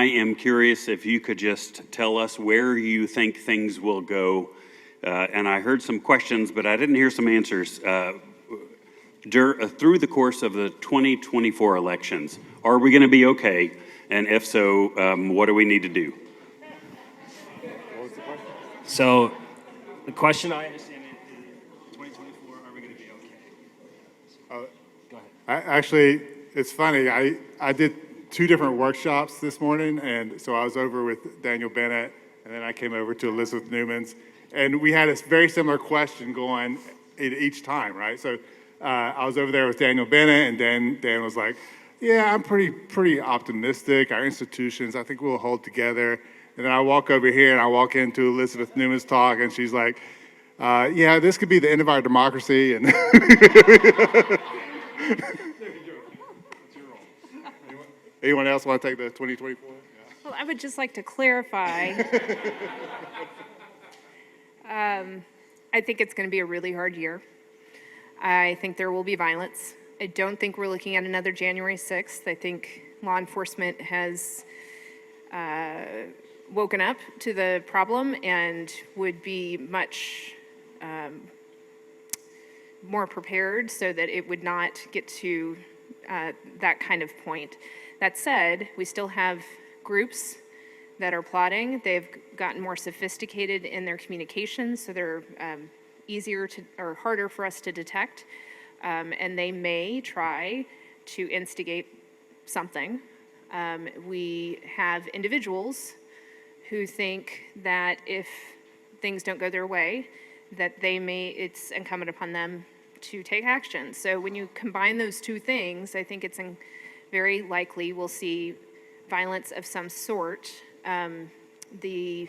I am curious if you could just tell us where you think things will go. And I heard some questions, but I didn't hear some answers. Through the course of the 2024 elections, are we going to be okay? And if so, what do we need to do? What was the question? So the question I understand is 2024, are we going to be okay? Go ahead. Actually, it's funny. I did 2 different workshops this morning, and so I was over with Daniel Bennett, and then I came over to Elizabeth Newman's, and we had a very similar question going each time, right? So I was over there with Daniel Bennett, and Dan was like, "Yeah, I'm pretty optimistic. Our institutions, I think we'll hold together." And then I walk over here, and I walk into Elizabeth Newman's talk, and she's like, "Yeah, this could be the end of our democracy." And anyone else want to take the 2024? Yeah. Well, I would just like to clarify. I think it's going to be a really hard year. I think there will be violence. I don't think we're looking at another January 6th. I think law enforcement has woken up to the problem and would be much more prepared so that it would not get to that kind of point. That said, we still have groups that are plotting. They've gotten more sophisticated in their communications, so they're easier to or harder for us to detect, and they may try to instigate something. We have individuals who think that if things don't go their way, that it's incumbent upon them to take action. So when you combine those 2 things, I think it's very likely we'll see violence of some sort. The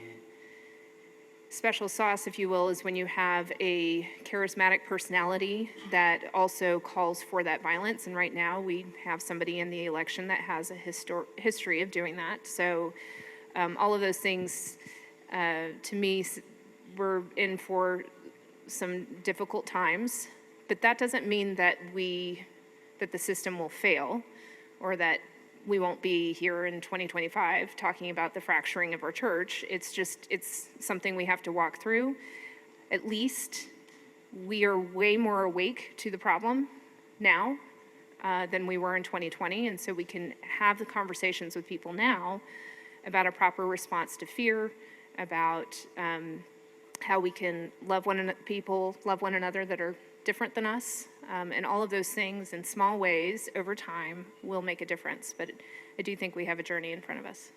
special sauce, if you will, is when you have a charismatic personality that also calls for that violence. And right now we have somebody in the election that has a history of doing that. So all of those things, to me, we're in for some difficult times. But that doesn't mean that the system will fail, or that we won't be here in 2025 talking about the fracturing of our church. It's something we have to walk through. At least we are way more awake to the problem now than we were in 2020, and so we can have the conversations with people now about a proper response to fear, about how we can love one another that are different than us, and all of those things in small ways over time will make a difference. But I do think we have a journey in front of us.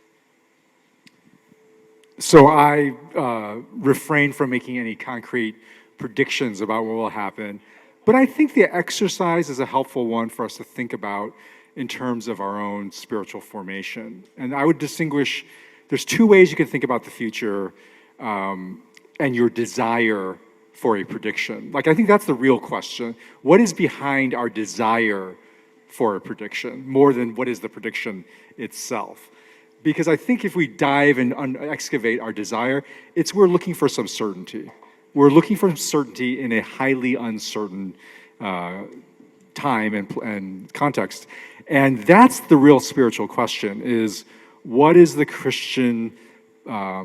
So I refrain from making any concrete predictions about what will happen, but I think the exercise is a helpful one for us to think about in terms of our own spiritual formation. And I would distinguish, there's 2 ways you can think about the future and your desire for a prediction. Like, I think that's the real question. What is behind our desire for a prediction, more than what is the prediction itself? Because I think if we dive and excavate our desire, we're looking for some certainty. We're looking for certainty in a highly uncertain time and context. And that's the real spiritual question, is what is the Christian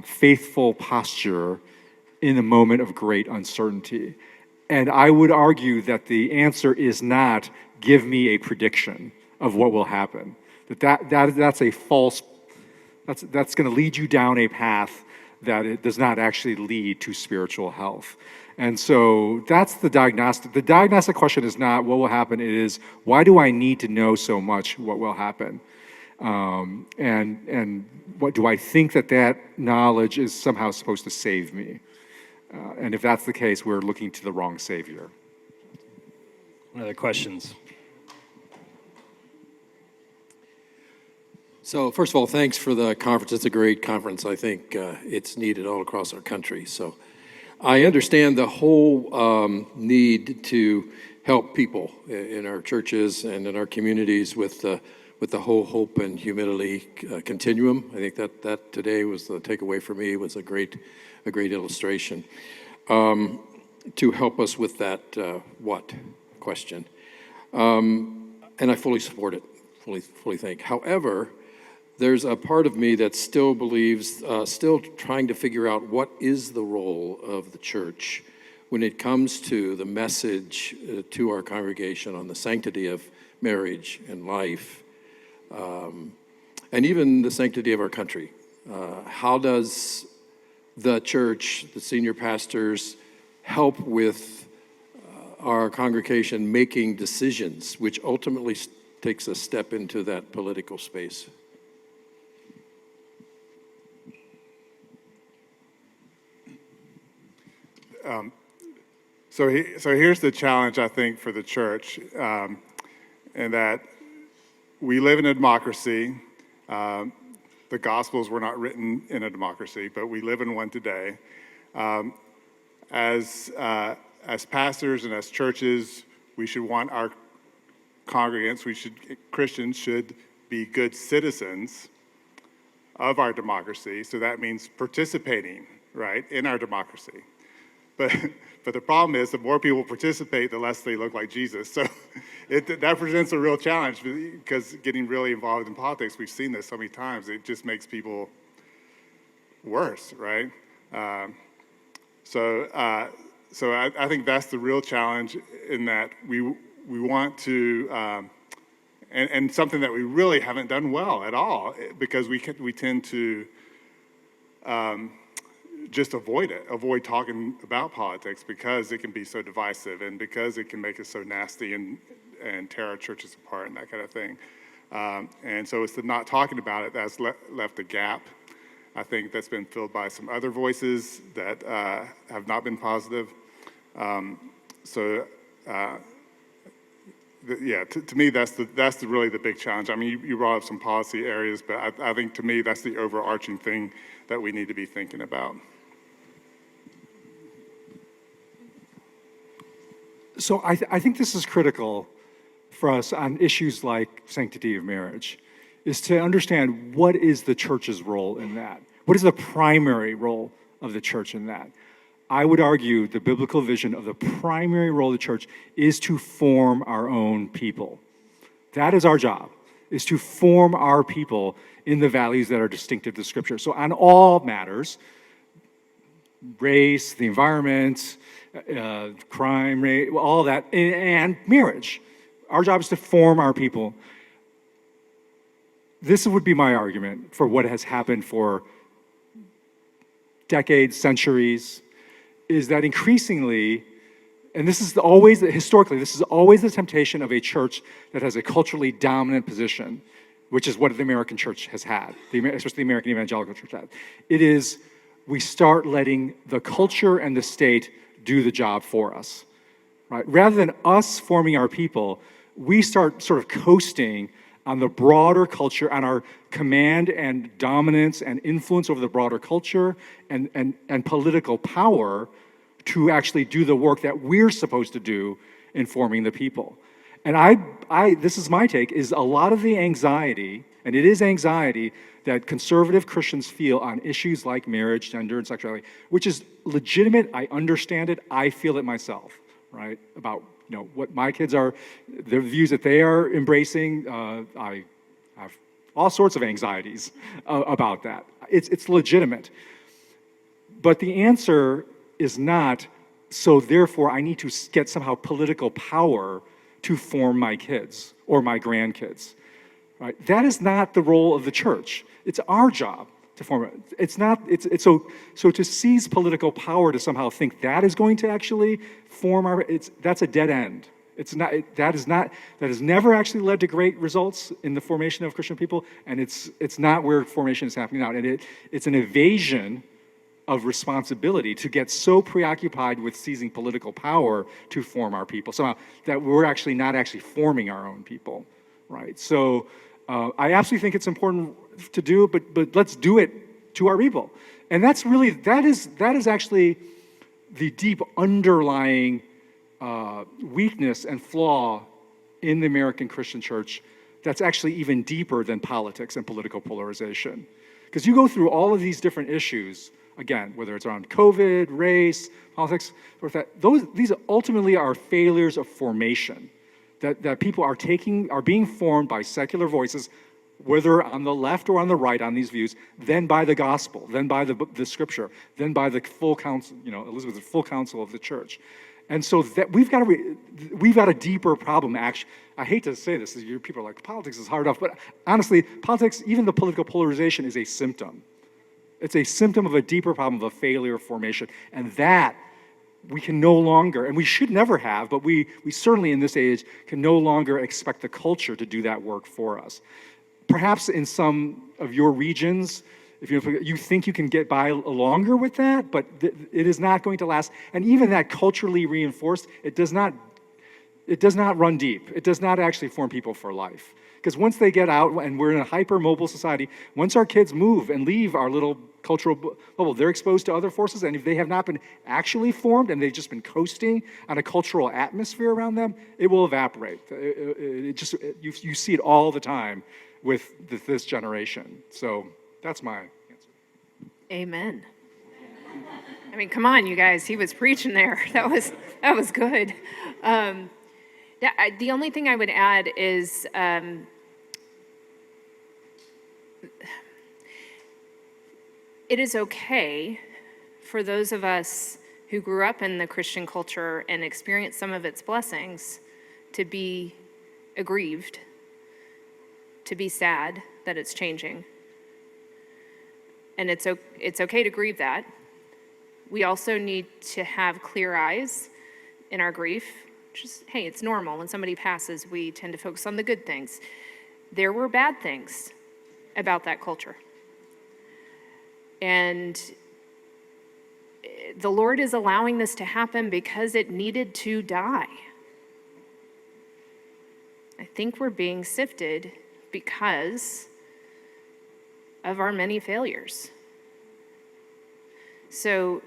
faithful posture in a moment of great uncertainty? And I would argue that the answer is not, give me a prediction of what will happen. That's a false, that's going to lead you down a path that it does not actually lead to spiritual health. And so that's the diagnostic. The diagnostic question is not what will happen, it is, why do I need to know so much what will happen? And what do I think that knowledge is somehow supposed to save me? And if that's the case, we're looking to the wrong Savior. What other questions? So first of all, thanks for the conference. It's a great conference. I think it's needed all across our country. So I understand the whole need to help people in our churches and in our communities with the whole hope and humility continuum. I think that today was the takeaway for me, was a great illustration to help us with that what question. And I fully support it, fully think. However, there's a part of me that still believes, still trying to figure out what is the role of the church when it comes to the message to our congregation on the sanctity of marriage and life, and even the sanctity of our country. How does the church, the senior pastors, help with our congregation making decisions, which ultimately takes a step into that political space? So here's the challenge, I think, for the church, in that we live in a democracy. The Gospels were not written in a democracy, but we live in one today. As pastors and as churches, we should want our congregants, Christians should be good citizens of our democracy. So that means participating, right, in our democracy. But the problem is, the more people participate, the less they look like Jesus. So that presents a real challenge, because getting really involved in politics, we've seen this so many times, it just makes people worse, right? So I think that's the real challenge, in that we want to, and something that we really haven't done well at all, because we tend to just avoid talking about politics, because it can be so divisive, and because it can make us so nasty and tear our churches apart and that kind of thing. And so it's the not talking about it that's left a gap, I think, that's been filled by some other voices that have not been positive. To me, that's really the big challenge. I mean, you brought up some policy areas, but I think, to me, that's the overarching thing that we need to be thinking about. So I think this is critical for us on issues like sanctity of marriage, is to understand what is the church's role in that. What is the primary role of the church in that? I would argue the biblical vision of the primary role of the church is to form our own people. That is our job, is to form our people in the values that are distinctive to Scripture. So on all matters, race, the environment, crime rate, all that, and marriage. Our job is to form our people. This would be my argument for what has happened for decades, centuries, is that increasingly, and this is always, historically, this is always the temptation of a church that has a culturally dominant position, which is what the American church has had, especially the American evangelical church had. It is, we start letting the culture and the state do the job for us, right? Rather than us forming our people, we start sort of coasting on the broader culture, on our command and dominance and influence over the broader culture and political power to actually do the work that we're supposed to do in forming the people. And this is my take, is a lot of the anxiety, and it is anxiety, that conservative Christians feel on issues like marriage, gender, and sexuality, which is legitimate. I understand it. I feel it myself, right? About what my kids are, the views that they are embracing. I have all sorts of anxieties about that. It's legitimate. But the answer is not, so therefore I need to get somehow political power to form my kids or my grandkids. Right? That is not the role of the church. It's our job to form it. It's not. It's so to seize political power to somehow think that is going to actually form our. That's a dead end. It's not. That has never actually led to great results in the formation of Christian people, and it's not where formation is happening now. And it's an evasion of responsibility to get so preoccupied with seizing political power to form our people somehow that we're actually not actually forming our own people, right? So. I absolutely think it's important to do, but let's do it to our people. And that is actually the deep underlying weakness and flaw in the American Christian church that's actually even deeper than politics and political polarization. Because you go through all of these different issues, again, whether it's around COVID, race, politics, these ultimately are failures of formation. That people are being formed by secular voices, whether on the left or on the right on these views, then by the gospel, then by the scripture, then by the full counsel, Elizabeth, the full counsel of the church. And so that we've got a deeper problem. Actually, I hate to say this, people are like, politics is hard enough, but honestly, politics, even the political polarization, is a symptom. It's a symptom of a deeper problem, of a failure of formation. And that we can no longer, and we should never have, but we certainly in this age can no longer expect the culture to do that work for us. Perhaps in some of your regions, if you think you can get by longer with that, but it is not going to last. And even that culturally reinforced, it does not run deep. It does not actually form people for life. Because once they get out, and we're in a hyper-mobile society, once our kids move and leave our little cultural bubble, they're exposed to other forces, and if they have not been actually formed and they've just been coasting on a cultural atmosphere around them, it will evaporate. You see it all the time with this generation. So that's my answer. Amen. I mean, come on, you guys. He was preaching there. That was good. The only thing I would add is it is okay for those of us who grew up in the Christian culture and experienced some of its blessings to be aggrieved, to be sad that it's changing. And it's okay to grieve that. We also need to have clear eyes in our grief. Just, hey, it's normal. When somebody passes, we tend to focus on the good things. There were bad things about that culture. And the Lord is allowing this to happen because it needed to die. I think we're being sifted because of our many failures. So,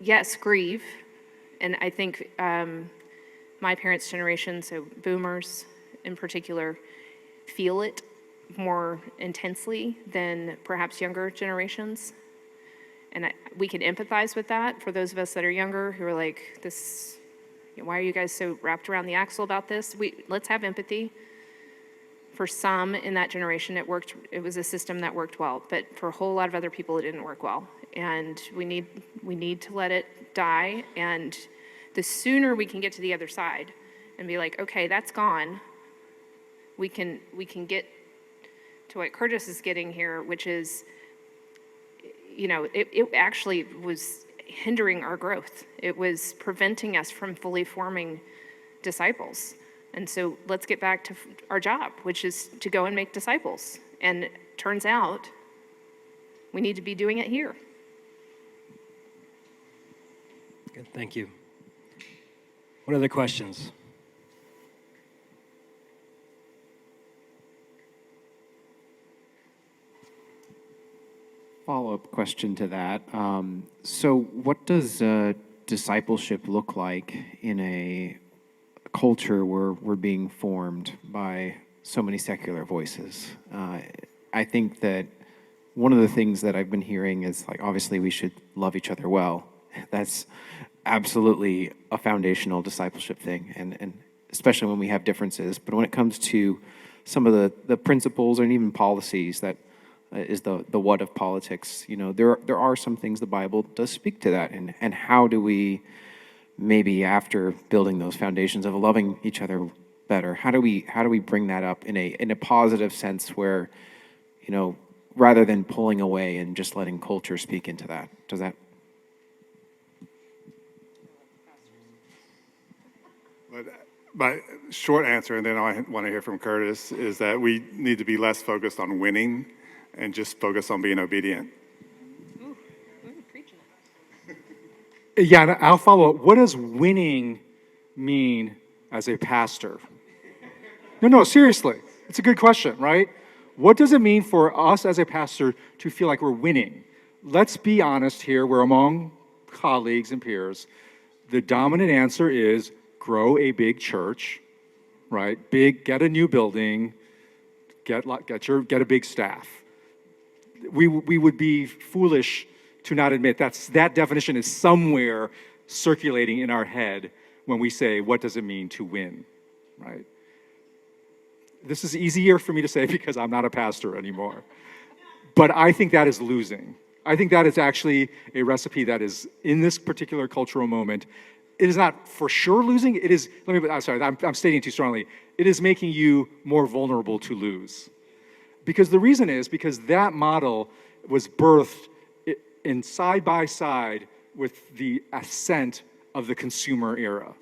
yes, grieve. And I think my parents' generation, so boomers in particular, feel it more intensely than perhaps younger generations. And we can empathize with that for those of us that are younger who are like, this, why are you guys so wrapped around the axle about this? Let's have empathy. For some in that generation, it worked. It was a system that worked well, but for a whole lot of other people, it didn't work well. And we need to let it die. And the sooner we can get to the other side and be like, okay, that's gone, we can get to what Curtis is getting here, which is, it actually was hindering our growth. It was preventing us from fully forming disciples. And so let's get back to our job, which is to go and make disciples. And it turns out we need to be doing it here. Good, thank you. What other questions? Follow-up question to that. So what does discipleship look like in a culture where we're being formed by so many secular voices? I think that one of the things that I've been hearing is, like, obviously we should love each other well. That's absolutely a foundational discipleship thing, and especially when we have differences. But when it comes to some of the principles and even policies that is the what of politics, there are some things the Bible does speak to that, and how do we, maybe after building those foundations of loving each other better, how do we bring that up in a positive sense where, rather than pulling away and just letting culture speak into that? Does that? But my short answer, and then I want to hear from Curtis, is that we need to be less focused on winning and just focus on being obedient. Yeah, and I'll follow up. What does winning mean as a pastor? No, seriously. It's a good question, right? What does it mean for us as a pastor to feel like we're winning? Let's be honest here. We're among colleagues and peers. The dominant answer is grow a big church, right? Get a new building, get a big staff. We would be foolish to not admit that definition is somewhere circulating in our head when we say, what does it mean to win, right? this is easier for me to say because I'm not a pastor anymore. But I think that is losing. I think that is actually a recipe that is, in this particular cultural moment, it is not for sure losing. It is, I'm sorry, I'm stating too strongly. It is making you more vulnerable to lose. Because the reason is because that model was birthed in side by side with the ascent of the consumer era.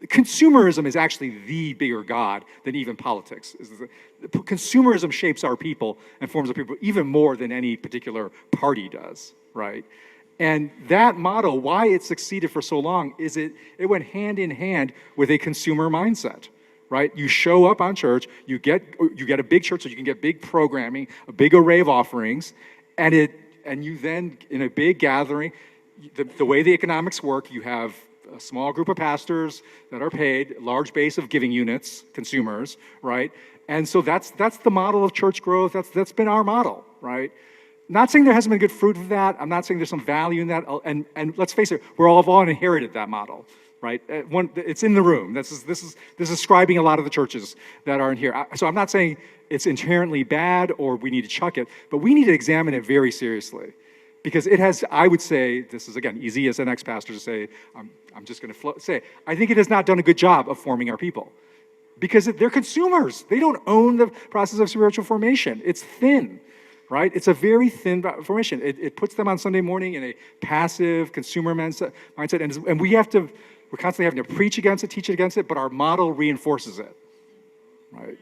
Consumerism is actually the bigger god than even politics. Consumerism shapes our people and forms our people even more than any particular party does, right? And that model, why it succeeded for so long, is it went hand in hand with a consumer mindset, right? You show up on church, you get a big church so you can get big programming, a big array of offerings, and you then, in a big gathering, the way the economics work, you have a small group of pastors that are paid, large base of giving units, consumers, right? And so that's the model of church growth. That's been our model, right? Not saying there hasn't been good fruit of that. I'm not saying there's some value in that. And let's face it, we're all inherited that model, right? It's in the room. This is describing a lot of the churches that are in here. So I'm not saying it's inherently bad or we need to chuck it, but we need to examine it very seriously. Because it has, I would say, this is again easy as an ex-pastor to say, I'm just going to say, I think it has not done a good job of forming our people. Because they're consumers. They don't own the process of spiritual formation. It's thin, right? It's a very thin formation. It puts them on Sunday morning in a passive consumer mindset, and we're constantly having to preach against it, teach against it, but our model reinforces it, right?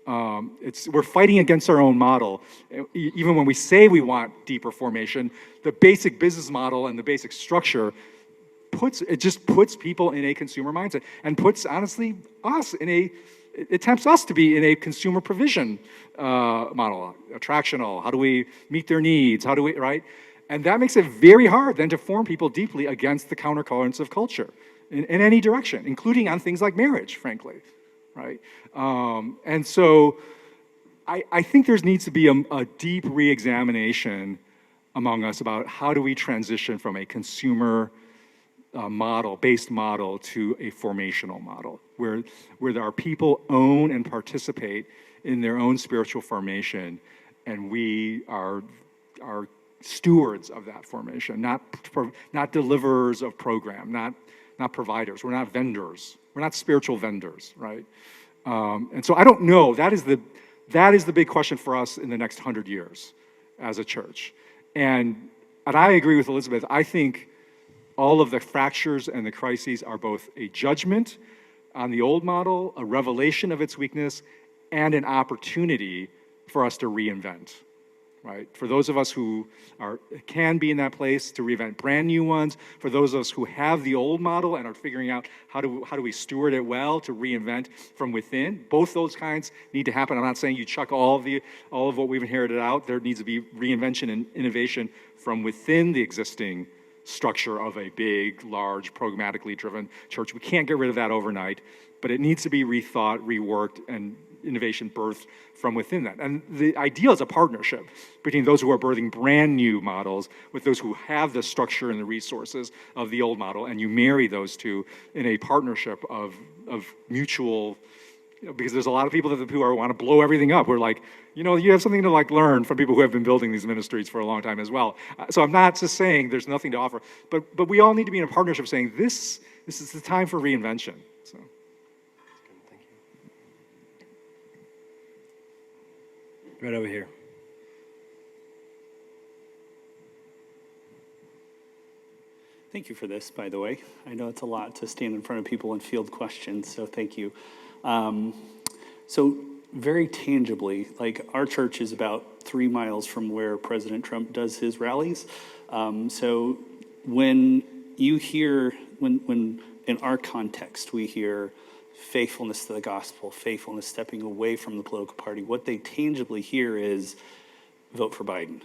We're fighting against our own model. Even when we say we want deeper formation, the basic business model and the basic structure puts people in a consumer mindset and puts, honestly, it tempts us to be in a consumer provision model, attractional. How do we meet their needs? How do we, right? And that makes it very hard then to form people deeply against the countercurrents of culture in any direction, including on things like marriage, frankly. Right? And so I think there needs to be a deep re-examination among us about how do we transition from a consumer based model to a formational model, where our people own and participate in their own spiritual formation, and we are stewards of that formation, not deliverers of program, not providers. We're not vendors. We're not spiritual vendors, right? And so I don't know. That is the big question for us in the next 100 years as a church. And I agree with Elizabeth. I think all of the fractures and the crises are both a judgment on the old model, a revelation of its weakness, and an opportunity for us to reinvent. Right? For those of us who can be in that place to reinvent brand new ones, for those of us who have the old model and are figuring out how do we steward it well to reinvent from within, both those kinds need to happen. I'm not saying you chuck all of what we've inherited out. There needs to be reinvention and innovation from within the existing structure of a big, large, programmatically driven church. We can't get rid of that overnight, but it needs to be rethought, reworked, and innovation birthed from within that. And the ideal is a partnership between those who are birthing brand new models with those who have the structure and the resources of the old model, and you marry those two in a partnership of mutual, because there's a lot of people who want to blow everything up. We're like, you have something to learn from people who have been building these ministries for a long time as well. So I'm not just saying there's nothing to offer, but we all need to be in a partnership saying this is the time for reinvention. So. Right over here. Thank you for this, by the way. I know it's a lot to stand in front of people and field questions, so thank you. So very tangibly, our church is about 3 miles from where President Trump does his rallies. So when you hear, when in our context we hear faithfulness to the gospel, faithfulness stepping away from the political party, what they tangibly hear is vote for Biden.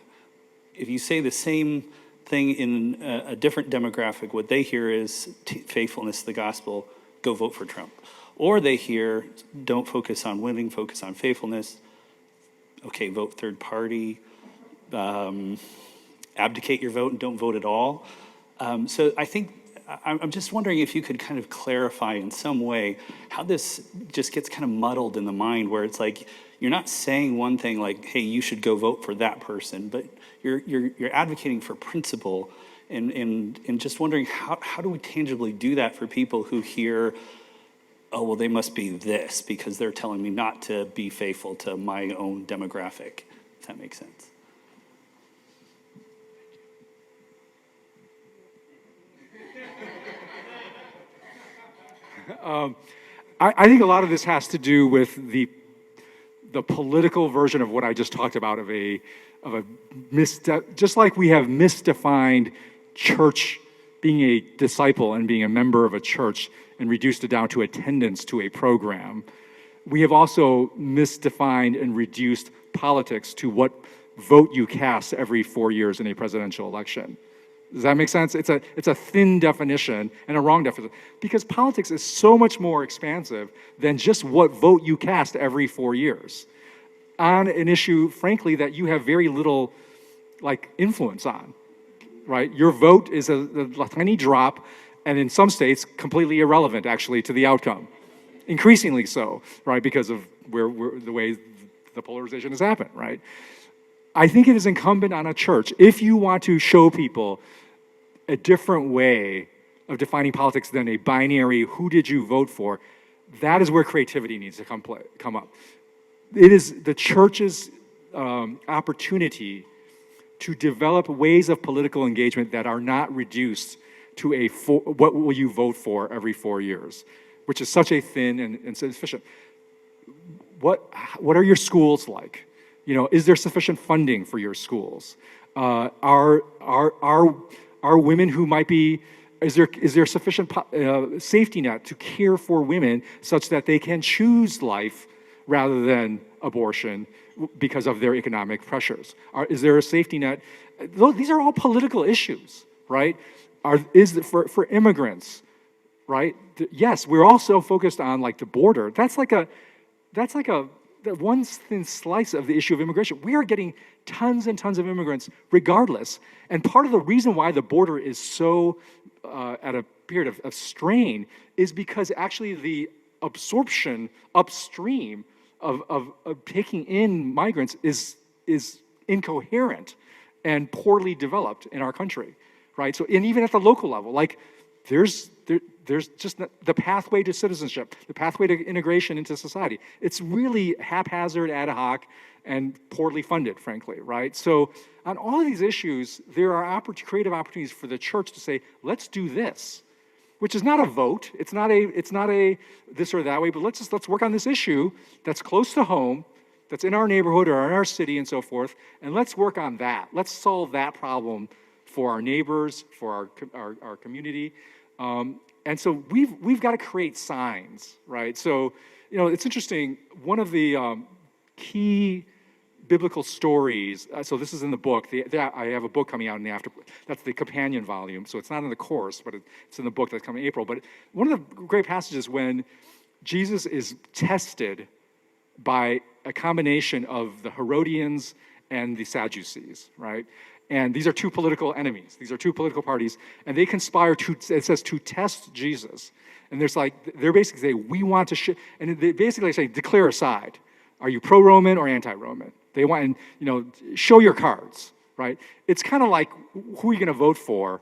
If you say the same thing in a different demographic, what they hear is faithfulness to the gospel, go vote for Trump. Or they hear, don't focus on winning, focus on faithfulness. Okay, vote third party, abdicate your vote and don't vote at all. So I think I'm just wondering if you could kind of clarify in some way how this just gets kind of muddled in the mind, where it's like you're not saying one thing like, hey, you should go vote for that person, but you're advocating for principle, and just wondering how do we tangibly do that for people who hear, oh, well, they must be this because they're telling me not to be faithful to my own demographic, if that makes sense. I think a lot of this has to do with the political version of what I just talked about just like we have misdefined church, being a disciple and being a member of a church and reduced it down to attendance to a program. We have also misdefined and reduced politics to what vote you cast every 4 years in a presidential election. Does that make sense? It's a thin definition and a wrong definition, because politics is so much more expansive than just what vote you cast every 4 years on an issue, frankly, that you have very little influence on, right? Your vote is a tiny drop, and in some states, completely irrelevant, actually, to the outcome. Increasingly so, right, because of the way the polarization has happened, right? I think it is incumbent on a church, if you want to show people a different way of defining politics than a binary, who did you vote for, that is where creativity needs to come up. It is the church's opportunity to develop ways of political engagement that are not reduced to what will you vote for every 4 years, which is such a thin and insufficient. What are your schools like? Is there sufficient funding for your schools? Are women who might be, is there sufficient safety net to care for women such that they can choose life rather than abortion because of their economic pressures? Is there a safety net? These are all political issues, right? For immigrants, right? Yes, we're also focused on the border. That's like a one thin slice of the issue of immigration. We are getting tons and tons of immigrants regardless. And part of the reason why the border is so at a period of strain is because actually the absorption upstream of taking in migrants is incoherent and poorly developed in our country, right? So, and even at the local level, there's just the pathway to citizenship, the pathway to integration into society. It's really haphazard, ad hoc, and poorly funded, frankly, right? So on all of these issues, there are creative opportunities for the church to say, let's do this, which is not a vote. It's not a this or that way, but let's work on this issue that's close to home, that's in our neighborhood or in our city and so forth, and let's work on that. Let's solve that problem for our neighbors, for our community. And so we've got to create signs, right? So, it's interesting. One of the key biblical stories, so this is in the book. I have a book coming out that's the companion volume, so it's not in the course, but it's in the book that's coming in April. But one of the great passages when Jesus is tested by a combination of the Herodians and the Sadducees, right? And these are two political enemies. These are two political parties, and they conspire to test Jesus. And they're basically saying, we want to, and they basically say, declare a side. Are you pro-Roman or anti-Roman? They want, show your cards, right? It's kind of like, who are you going to vote for,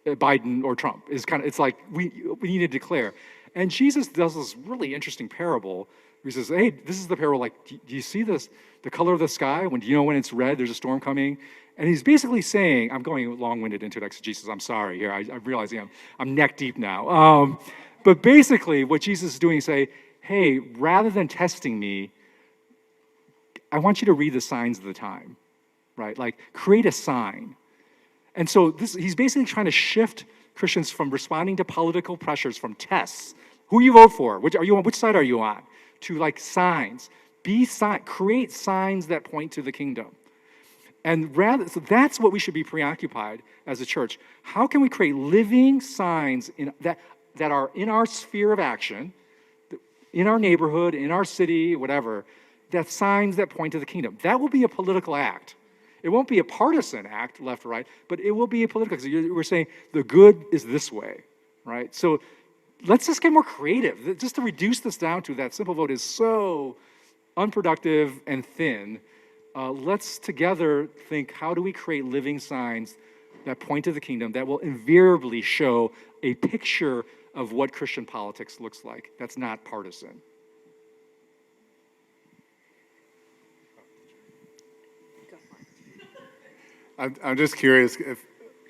Biden or Trump? It's like, we need to declare. And Jesus does this really interesting parable. He says, hey, this is the parable, do you see this, the color of the sky? Do you know when it's red, there's a storm coming? And he's basically saying, I'm going long-winded into exegesis, I'm sorry here, I'm realizing I'm neck deep now. But basically what Jesus is doing is say, hey, rather than testing me, I want you to read the signs of the time, right? Create a sign. And so he's basically trying to shift Christians from responding to political pressures, from tests, who you vote for, which side are you on, to signs. Create signs that point to the kingdom. And so that's what we should be preoccupied as a church. How can we create living signs that are in our sphere of action, in our neighborhood, in our city, whatever, that signs that point to the kingdom? That will be a political act. It won't be a partisan act, left or right, but it will be a political, because we're saying the good is this way, right? So let's just get more creative. Just to reduce this down to that simple vote is so unproductive and thin. Let's together think, how do we create living signs that point to the kingdom that will invariably show a picture of what Christian politics looks like that's not partisan? I'm just curious, can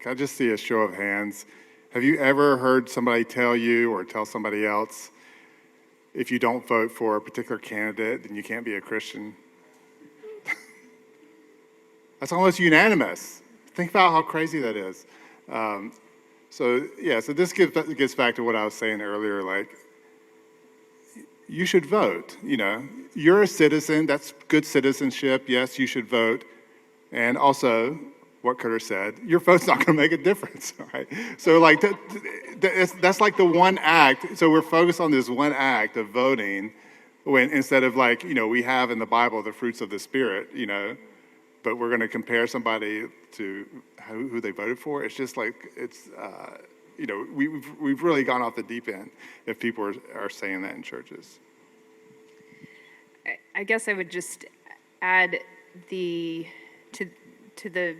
I just see a show of hands? Have you ever heard somebody tell you or tell somebody else, if you don't vote for a particular candidate, then you can't be a Christian? That's almost unanimous. Think about how crazy that is. So this gets back to what I was saying earlier, like, you should vote, You're a citizen, that's good citizenship, yes, you should vote. And also, what Cutter said, your vote's not gonna make a difference, all right? So like, that's like the one act, so we're focused on this one act of voting, when instead of like, we have in the Bible the fruits of the Spirit, but we're gonna compare somebody to who they voted for. It's just like, we've really gone off the deep end if people are saying that in churches. I guess I would just add to the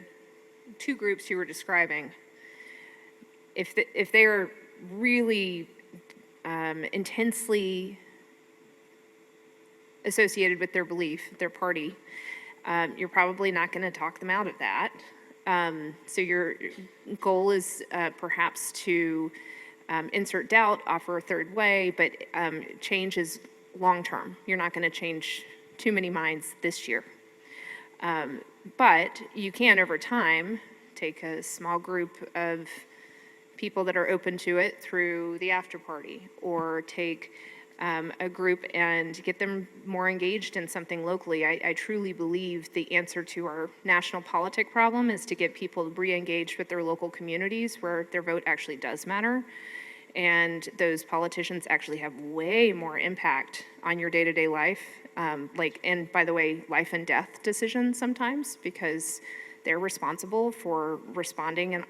two groups you were describing. If they are really intensely associated with their belief, their party, you're probably not going to talk them out of that. So your goal is perhaps to insert doubt, offer a third way, but change is long-term. You're not going to change too many minds this year. But you can, over time, take a small group of people that are open to it through the after party, or take a group and get them more engaged in something locally. I truly believe the answer to our national politic problem is to get people re-engaged with their local communities where their vote actually does matter. And those politicians actually have way more impact on your day-to-day life. And by the way, life and death decisions sometimes, because they're responsible for responding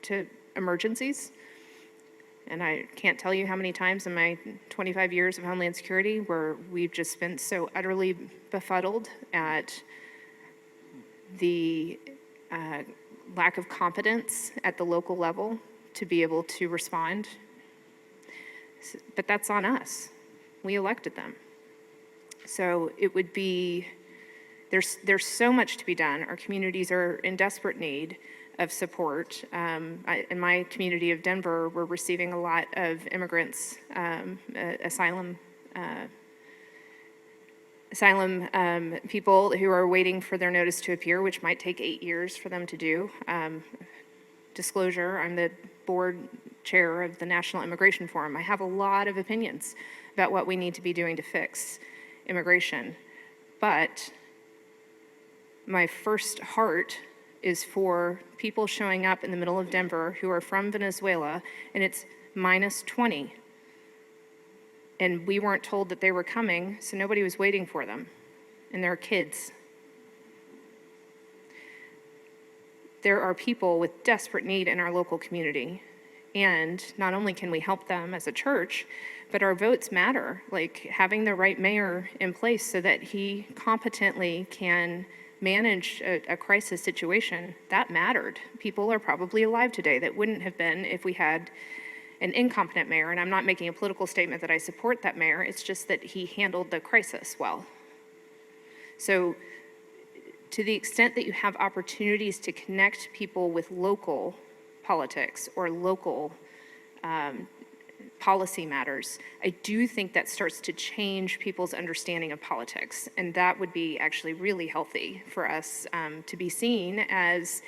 to emergencies. And I can't tell you how many times in my 25 years of Homeland Security where we've just been so utterly befuddled at the lack of competence at the local level to be able to respond. But that's on us. We elected them. So it would be, there's so much to be done. Our communities are in desperate need of support. In my community of Denver, we're receiving a lot of immigrants, asylum people who are waiting for their notice to appear, which might take 8 years for them to do. Disclosure, I'm the board chair of the National Immigration Forum. I have a lot of opinions about what we need to be doing to fix immigration. But my first heart is for people showing up in the middle of Denver who are from Venezuela, and it's minus 20. And we weren't told that they were coming, so nobody was waiting for them. And they're kids. There are people with desperate need in our local community. And not only can we help them as a church, but our votes matter. Like having the right mayor in place so that he competently can manage a crisis situation, that mattered. People are probably alive today that wouldn't have been if we had an incompetent mayor. And I'm not making a political statement that I support that mayor. It's just that he handled the crisis well. So to the extent that you have opportunities to connect people with local politics or local policy matters, I do think that starts to change people's understanding of politics. And that would be actually really healthy for us to be seen as,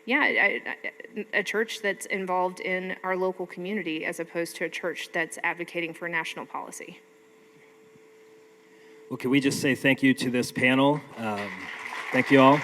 a church that's involved in our local community as opposed to a church that's advocating for national policy. Well, can we just say thank you to this panel? Thank you all.